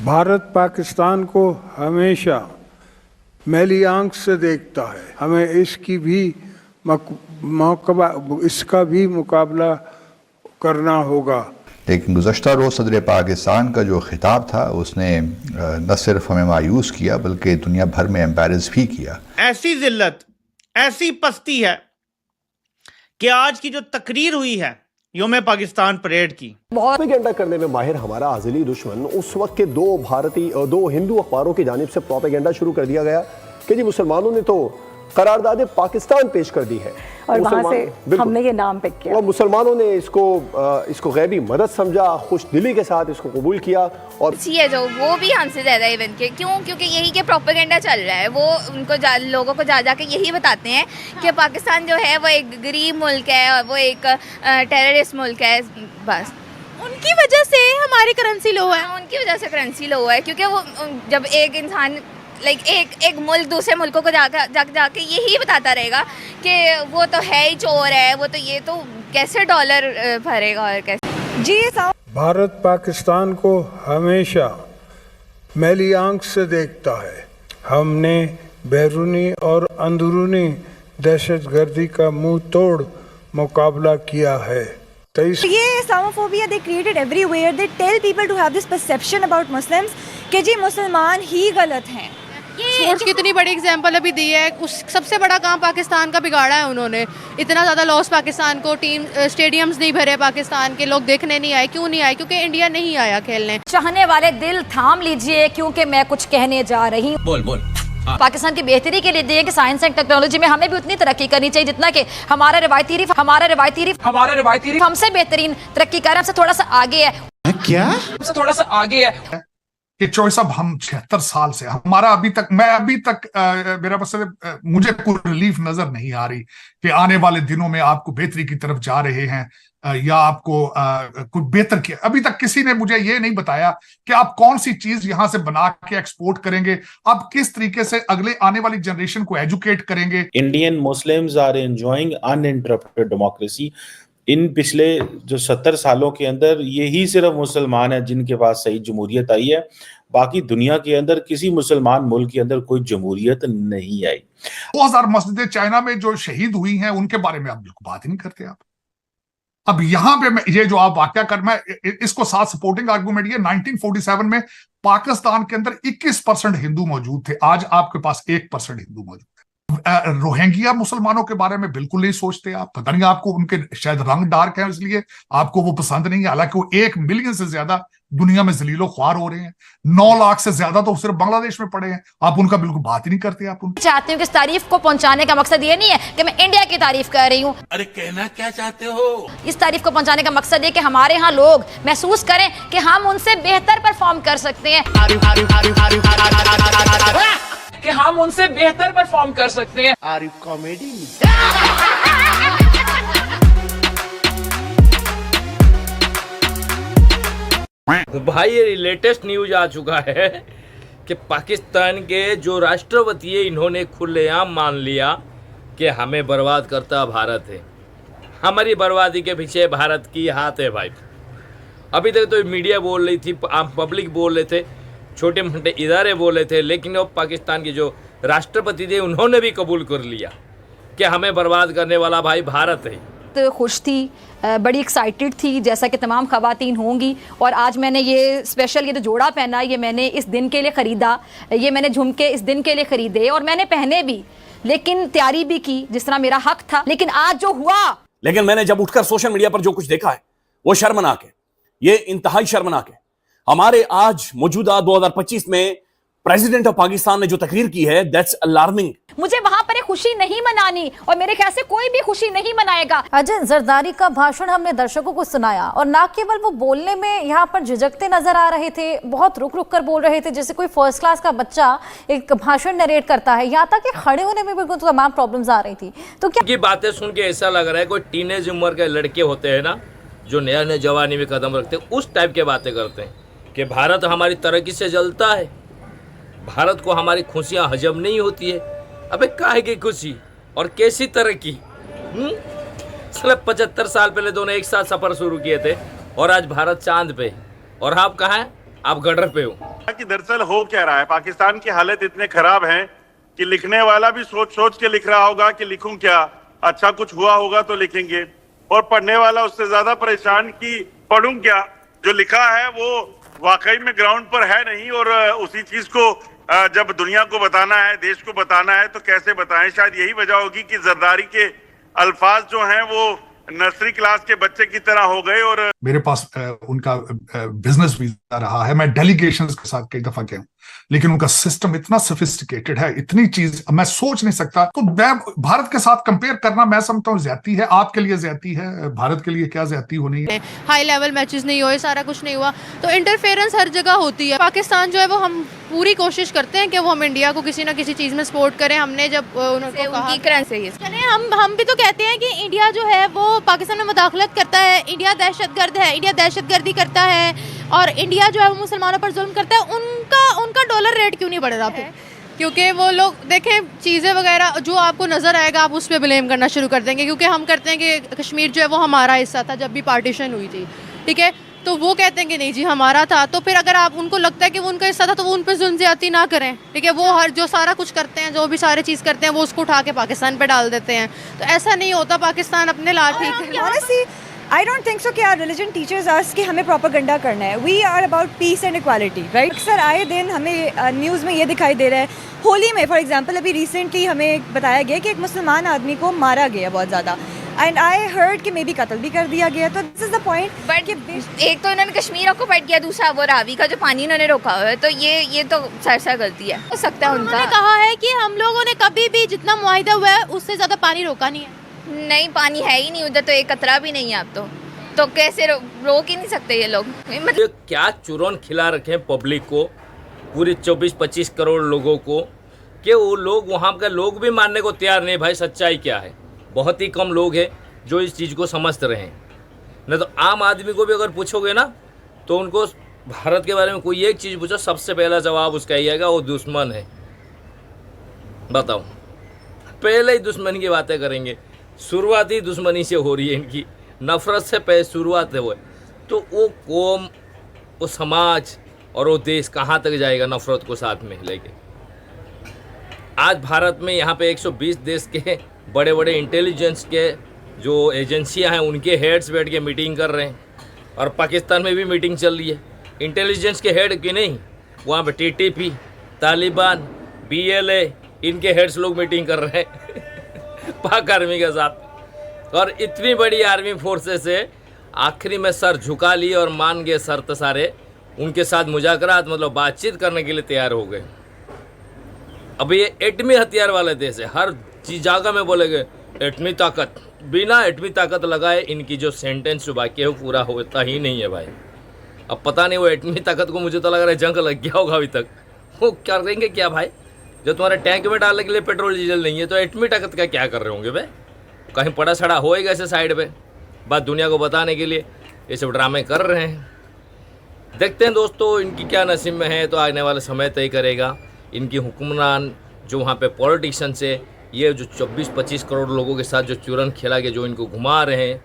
भारत पाकिस्तान को हमेशा मैली आंख से देखता है। हमें इसका भी मुकाबला करना होगा। लेकिन गुज़श्ता रोज़ सदर पाकिस्तान का जो खिताब था उसने न सिर्फ हमें मायूस किया बल्कि दुनिया भर में एम्बैरस भी किया। ऐसी जिल्लत, ऐसी पस्ती है कि आज की जो तकरीर हुई है योम पाकिस्तान परेड की, बहुत प्रोपेगेंडा करने में माहिर हमारा आज़िली दुश्मन उस वक्त के दो हिंदू अखबारों की जानिब से प्रोपेगेंडा शुरू कर दिया गया कि जी मुसलमानों ने तो करारदाद पाकिस्तान पेश कर दी है और वहां से हमने ये नाम पिक किया और मुसलमानों ने इसको गैबी मदद समझा, खुश दिली के साथ इसको कबूल किया। और है जो वो भी हमसे ज़्यादा इवन के क्योंकि यही के प्रोपेगेंडा चल रहा है। वो उनको लोगों को जा के यही बताते हैं कि पाकिस्तान जो है वो एक गरीब मुल्क है और वो एक टेररिस्ट मुल्क है। बस उनकी वजह से हमारी करेंसी लो है। उनकी वजह से करेंसी लो है क्योंकि वो जब एक इंसान एक मुल्क दूसरे मुल्कों को जाके यही बताता रहेगा कि वो तो है ही चोर है, वो तो ये तो कैसे डॉलर भरेगा और कैसे। जी भारत पाकिस्तान को हमेशा मैली आंख से देखता है। हमने बैरूनी और अंदरूनी दहशतगर्दी का मुंह तोड़ मुकाबला किया है। ये Islamophobia they created everywhere. They tell people to have this perception about Muslims कि जी मुसलमान ही गलत हैं। स्पोर्ट्स की इतनी बड़ी एग्जांपल अभी दी है। उस सबसे बड़ा काम पाकिस्तान का बिगाड़ा है उन्होंने। इतना ज़्यादा लॉस पाकिस्तान को, टीम स्टेडियम्स नहीं भरे पाकिस्तान के, लोग देखने नहीं आए। क्यों नहीं आए? क्योंकि इंडिया नहीं आया खेलने। चाहने वाले दिल थाम लीजिए क्योंकि मैं कुछ कहने जा रही हूँ। बोल पाकिस्तान की बेहतरी के लिए दिए कि साइंस एंड टेक्नोलॉजी में हमें भी उतनी तरक्की करनी चाहिए जितना कि हमारा रवायती रिफ हमसे बेहतरीन तरक्की कर, हमसे थोड़ा सा आगे है। क्या हमसे थोड़ा सा आगे है कि चॉइस अब हम 76 साल से हमारा अभी तक मेरा मतलब मुझे कोई रिलीफ नजर नहीं आ रही कि आने वाले दिनों में आपको बेहतरी की तरफ जा रहे हैं या आपको कुछ बेहतर किया। अभी तक किसी ने मुझे ये नहीं बताया कि आप कौन सी चीज यहां से बना के एक्सपोर्ट करेंगे, आप किस तरीके से अगले आने वाली जनरेशन को एजुकेट करेंगे। Indian Muslims are enjoying uninterrupted democracy. इन पिछले जो 70 सालों के अंदर यही सिर्फ मुसलमान है जिनके पास सही जमहूरियत आई है। बाकी दुनिया के अंदर किसी मुसलमान मुल्क के अंदर कोई जमहूरियत नहीं आई। 2000 मस्जिदें चाइना में जो शहीद हुई हैं उनके बारे में आप बिल्कुल बात ही नहीं करते। आप अब यहाँ पे ये जो आप वाकया कर, मैं इसको साथ सपोर्टिंग आर्गूमेंट, ये 1947 में पाकिस्तान के अंदर 21% हिंदू मौजूद थे, आज आपके पास 1% हिंदू मौजूद है। रोहिंग्या मुसलमानों के बारे में बिल्कुल नहीं सोचते आप। पता नहीं आपको उनके शायद रंग डार्क है इसलिए आपको वो पसंद नहीं है। हालांकि वो 1 मिलियन से ज्यादा दुनिया में जलीलो ख्वार हो रहे हैं। 9 लाख से ज्यादा तो सिर्फ बांग्लादेश में पड़े हैं। आप उनका बिल्कुल बात ही नहीं करते। आप चाहती हूँ कि इस तारीफ को पहुंचाने का मकसद ये नहीं है कि मैं इंडिया की तारीफ कर रही हूँ। अरे कहना क्या चाहते हो? इस तारीफ को पहुंचाने का मकसद ये कि हमारे यहाँ लोग महसूस करें कि हम उनसे बेहतर परफॉर्म कर सकते हैं, कि हम उनसे बेहतर परफॉर्म कर सकते हैं। Are you comedy? तो भाई ये लेटेस्ट न्यूज आ चुका है कि पाकिस्तान के जो राष्ट्रपति है इन्होंने खुलेआम मान लिया कि हमें बर्बाद करता भारत है। हमारी बर्बादी के पीछे भारत की हाथ है भाई। अभी तक तो मीडिया बोल रही थी, आम पब्लिक बोल रहे थे, छोटे मोटे इदारे बोले थे, लेकिन अब पाकिस्तान के जो राष्ट्रपति थे उन्होंने भी कबूल कर लिया कि हमें बर्बाद करने वाला भाई भारत है। तो खुश थी, बड़ी एक्साइटेड थी जैसा कि तमाम ख़वातीन होंगी। और आज मैंने ये स्पेशल ये जो जोड़ा पहना, ये मैंने इस दिन के लिए ख़रीदा, ये मैंने झुमके इस दिन के लिए ख़रीदे और मैंने पहने भी, लेकिन तैयारी भी की जिस तरह मेरा हक था। लेकिन आज जो हुआ, लेकिन मैंने जब उठकर सोशल मीडिया पर जो कुछ देखा है वो शर्मनाक है। ये इंतहाई शर्मनाक है। हमारे आज मौजूदा 2025 में प्रेसिडेंट ऑफ पाकिस्तान ने जो तकरीर की है, दैट्स अलार्मिंग। मुझे वहां पर एक खुशी नहीं मनानी और मेरे ख्याल से कोई भी खुशी नहीं मनाएगा। अजय जरदारी का भाषण हमने दर्शकों को सुनाया और ना केवल वो बोलने में यहाँ पर झिझकते नजर आ रहे थे, बहुत रुक रुक कर बोल रहे थे जैसे कोई फर्स्ट क्लास का बच्चा एक भाषण नरेट करता है। यहाँ तक कि खड़े होने में भी बिल्कुल तमाम प्रॉब्लम्स आ रही थी। तो क्या बातें सुन के ऐसा लग रहा है कोई टीनेज उम्र के लड़के होते हैं ना, जो नया नया जवानी में कदम रखते हैं, उस टाइप के बातें करते हैं कि भारत हमारी तरक्की से जलता है, भारत को हमारी खुशियां हजम नहीं होती है। अबे काहे की खुशी और कैसी तरक्की? 75 साल पहले दोनों एक साथ सफर शुरू किए थे और आज भारत चांद पे, और आप कहाँ हैं? आप गडर पे हो। कि दरअसल हो क्या रहा है, पाकिस्तान की हालत इतने खराब है कि लिखने वाला भी सोच सोच के लिख रहा होगा कि लिखूं क्या, अच्छा कुछ हुआ होगा तो लिखेंगे, और पढ़ने वाला उससे ज्यादा परेशान कि पढ़ूं क्या, जो लिखा है वो वाकई में ग्राउंड पर है नहीं, और उसी चीज को जब दुनिया को बताना है, देश को बताना है, तो कैसे बताएं। शायद यही वजह होगी कि जरदारी के अल्फाज जो हैं वो नर्सरी क्लास के बच्चे की तरह हो गए। और मेरे पास उनका बिजनेस वीजा रहा है, मैं डेलीगेशंस के साथ कई दफा गया हूं, लेकिन उनका सिस्टम इतना सोफिस्टिकेटेड है, इतनी चीज मैं सोच नहीं सकता। तो मैं भारत के साथ कंपेयर करना मैं समझता हूँ ज्यादती है, आपके लिए ज्यादती है, भारत के लिए क्या ज्यादती होनी है। हाई लेवल मैचेस नहीं हुए, सारा कुछ नहीं हुआ, तो इंटरफेरेंस हर जगह होती है। पाकिस्तान जो है वो हम पूरी कोशिश करते हैं कि वो हम इंडिया को किसी ना किसी चीज़ में सपोर्ट करें। हमने जब उनको कहा हम भी तो कहते हैं कि इंडिया जो है वो पाकिस्तान में मुदाखलत करता है, इंडिया दहशतगर्द है, इंडिया दहशतगर्दी करता है, और इंडिया जो है वो मुसलमानों पर जुल्म करता है। उनका डॉलर रेट क्यों नहीं बढ़ रहा फिर? क्योंकि वो लोग देखें चीज़ें वगैरह जो आपको नज़र आएगा आप उस पर ब्लेम करना शुरू कर देंगे, क्योंकि हम करते हैं कि कश्मीर जो है वो हमारा हिस्सा था जब भी पार्टीशन हुई थी, ठीक है, तो वो कहते हैं कि नहीं जी हमारा था। तो फिर अगर आप उनको लगता है कि वो उनका हिस्सा था तो वो उन पर जुल्म ज़्यादती ना करें, ठीक है। वो हर जो सारा कुछ करते हैं, जो भी सारी चीज़ करते हैं, वो उसको उठा के पाकिस्तान पे डाल देते हैं। तो ऐसा नहीं होता, पाकिस्तान अपने Honestly, I don't think so कि our religion teaches us कि हमें प्रोपेगेंडा करना है। We are about peace and equality, right? अक्सर आए दिन हमें न्यूज़ में ये दिखाई दे रहा है, होली में फॉर एग्जांपल अभी रिसेंटली हमें बताया गया कि एक मुसलमान आदमी को मारा गया बहुत ज़्यादा, एंड आई हर्ड कि मे बी कत्ल भी कर दिया गया। तो this is the point. But एक तो इन्होंने कश्मीर ऑक्युपाइड किया, दूसरा वो रावी का जो पानी इन्होंने रोका हुआ है, तो ये तो सरसा गलती है। हो सकता है उन्होंने कहा है कि हम लोगों ने कभी भी जितना मुआहिदा हुआ है उससे ज़्यादा पानी रोका नहीं है। नहीं, पानी है ही नहीं उधर, तो एक कतरा भी नहीं है अब तो कैसे रोक ही नहीं सकते ये लोग। मतलब क्या चुरन खिला रखे पब्लिक को, पूरी 24-25 करोड़ लोगों को, कि वो लोग वहाँ के लोग भी मानने को तैयार नहीं। भाई सच्चाई क्या है? बहुत ही कम लोग हैं जो इस चीज़ को समझते रहे हैं। नहीं तो आम आदमी को भी अगर पूछोगे ना तो उनको भारत के बारे में कोई एक चीज़ पूछो, सबसे पहला जवाब उसका ही आएगा वो दुश्मन है। बताओ, पहले ही दुश्मनी की बातें करेंगे। शुरुआत ही दुश्मनी से हो रही है इनकी, नफरत से पहले शुरुआत है वो। तो वो कौम, वो समाज और वो देश कहाँ तक जाएगा नफरत को साथ में लेके? आज भारत में यहाँ पे 120 देश के बड़े बड़े इंटेलिजेंस के जो एजेंसियाँ हैं उनके हेड्स बैठ के मीटिंग कर रहे हैं, और पाकिस्तान में भी मीटिंग चल रही है। इंटेलिजेंस के हेड की नहीं, वहाँ पे TTP, तालिबान, BLA, इनके हेड्स लोग मीटिंग कर रहे हैं पाक आर्मी के साथ। और इतनी बड़ी आर्मी फोर्सेस से आखिरी में सर झुका लिए और मान गए शर्त सारे, उनके साथ मुज़ाकरात मतलब बातचीत करने के लिए तैयार हो गए। अब ये एटमी हथियार वाले देश है, हर चीज जगह में बोलेंगे एटमी ताकत, बिना एटमी ताकत लगाए इनकी जो सेंटेंस जो बाकी है वो पूरा होता ही नहीं है भाई। अब पता नहीं वो एटमी ताकत को, मुझे तो लग रहा है जंग लग गया होगा अभी तक। वो करेंगे क्या भाई? जो तुम्हारे टैंक में डालने के लिए पेट्रोल डीजल नहीं है तो एटमी ताकत का क्या कर रहे होंगे भाई? कहीं पड़ा सड़ा होएगा ऐसे साइड पे, बात दुनिया को बताने के लिए ये सब ड्रामे कर रहे हैं। देखते हैं दोस्तों इनकी क्या नसीब में है, तो आने वाला समय तय करेगा। इनकी हुक्मरान जो वहाँ पे पॉलिटिशियन से ये जो 24-25 करोड़ लोगों के साथ जो चुरन खेला गया, जो इनको घुमा रहे हैं,